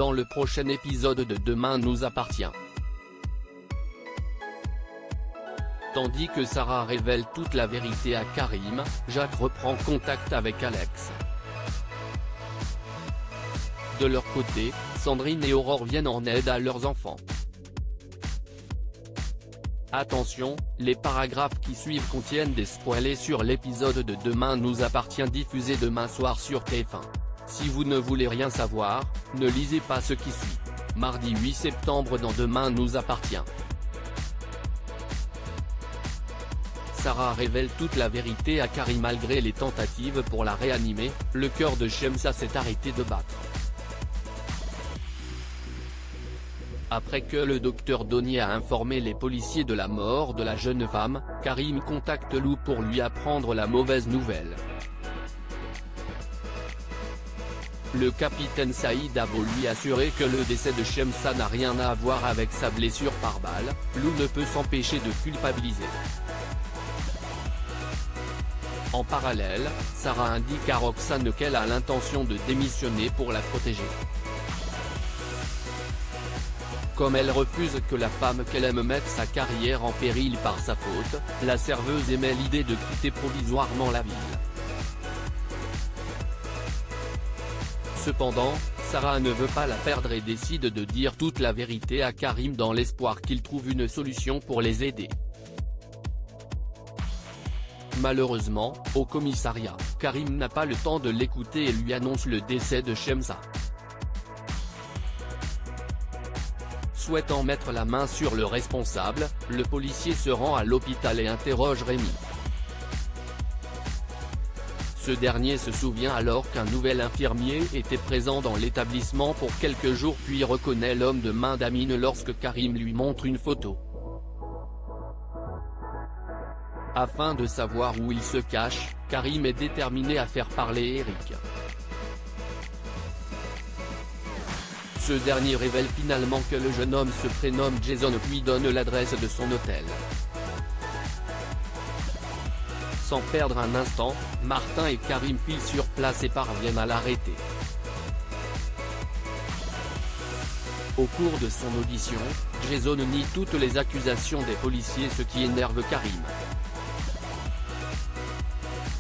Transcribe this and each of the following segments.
dans le prochain épisode de Demain nous appartient. Tandis que Sarah révèle toute la vérité à Karim, Jacques reprend contact avec Alex. De leur côté, Sandrine et Aurore viennent en aide à leurs enfants. Attention, les paragraphes qui suivent contiennent des spoilers sur l'épisode de Demain nous appartient diffusé demain soir sur TF1. Si vous ne voulez rien savoir, ne lisez pas ce qui suit. Mardi 8 septembre dans Demain nous appartient. Sarah révèle toute la vérité à Karim. Malgré les tentatives pour la réanimer, le cœur de Shemsa s'est arrêté de battre. Après que le docteur Donnier a informé les policiers de la mort de la jeune femme, Karim contacte Lou pour lui apprendre la mauvaise nouvelle. Le capitaine Saïd a beau lui assurer que le décès de Shemsa n'a rien à voir avec sa blessure par balle, Lou ne peut s'empêcher de culpabiliser. En parallèle, Sarah indique à Roxane qu'elle a l'intention de démissionner pour la protéger. Comme elle refuse que la femme qu'elle aime mette sa carrière en péril par sa faute, la serveuse émet l'idée de quitter provisoirement la ville. Cependant, Sarah ne veut pas la perdre et décide de dire toute la vérité à Karim dans l'espoir qu'il trouve une solution pour les aider. Malheureusement, au commissariat, Karim n'a pas le temps de l'écouter et lui annonce le décès de Shemsa. Souhaitant mettre la main sur le responsable, le policier se rend à l'hôpital et interroge Rémi. Ce dernier se souvient alors qu'un nouvel infirmier était présent dans l'établissement pour quelques jours puis reconnaît l'homme de main d'Amine lorsque Karim lui montre une photo. Afin de savoir où il se cache, Karim est déterminé à faire parler Eric. Ce dernier révèle finalement que le jeune homme se prénomme Jason puis donne l'adresse de son hôtel. Sans perdre un instant, Martin et Karim filent sur place et parviennent à l'arrêter. Au cours de son audition, Jason nie toutes les accusations des policiers, ce qui énerve Karim.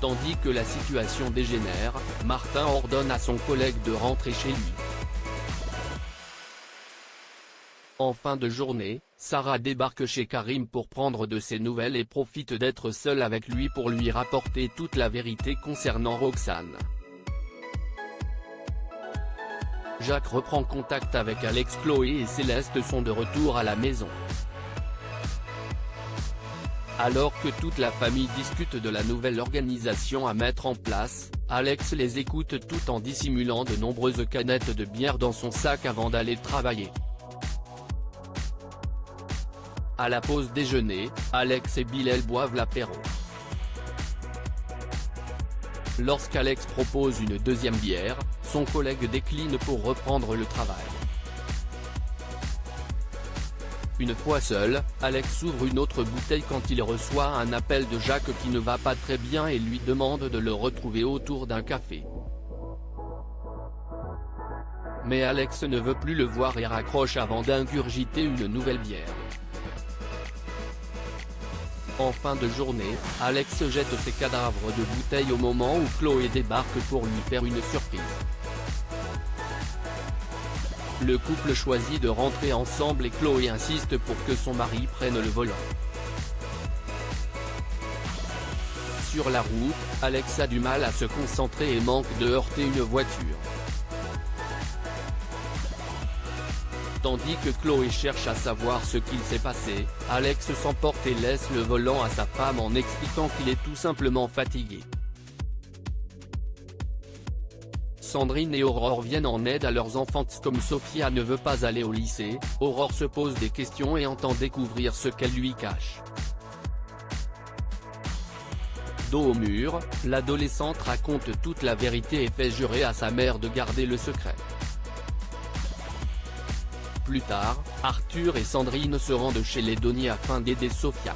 Tandis que la situation dégénère, Martin ordonne à son collègue de rentrer chez lui. En fin de journée, Sarah débarque chez Karim pour prendre de ses nouvelles et profite d'être seule avec lui pour lui rapporter toute la vérité concernant Roxane. Jacques reprend contact avec Alex. Chloé et Céleste sont de retour à la maison. Alors que toute la famille discute de la nouvelle organisation à mettre en place, Alex les écoute tout en dissimulant de nombreuses canettes de bière dans son sac avant d'aller travailler. À la pause déjeuner, Alex et Bilal boivent l'apéro. Lorsqu'Alex propose une deuxième bière, son collègue décline pour reprendre le travail. Une fois seul, Alex ouvre une autre bouteille quand il reçoit un appel de Jacques qui ne va pas très bien et lui demande de le retrouver autour d'un café. Mais Alex ne veut plus le voir et raccroche avant d'ingurgiter une nouvelle bière. En fin de journée, Alex jette ses cadavres de bouteilles au moment où Chloé débarque pour lui faire une surprise. Le couple choisit de rentrer ensemble et Chloé insiste pour que son mari prenne le volant. Sur la route, Alex a du mal à se concentrer et manque de heurter une voiture. Tandis que Chloé cherche à savoir ce qu'il s'est passé, Alex s'emporte et laisse le volant à sa femme en expliquant qu'il est tout simplement fatigué. Sandrine et Aurore viennent en aide à leurs enfants. Comme Sophia ne veut pas aller au lycée, Aurore se pose des questions et entend découvrir ce qu'elle lui cache. Dos au mur, l'adolescente raconte toute la vérité et fait jurer à sa mère de garder le secret. Plus tard, Arthur et Sandrine se rendent chez les Donnier afin d'aider Sophia.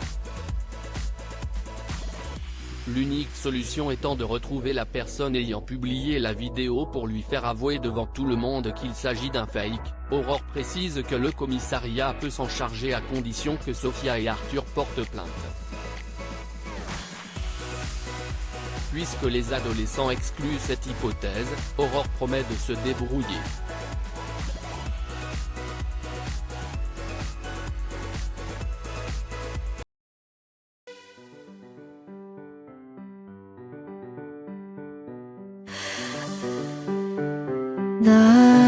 l'unique solution étant de retrouver la personne ayant publié la vidéo pour lui faire avouer devant tout le monde qu'il s'agit d'un fake. Aurore précise que le commissariat peut s'en charger à condition que Sophia et Arthur portent plainte. Puisque les adolescents excluent cette hypothèse, Aurore promet de se débrouiller. 나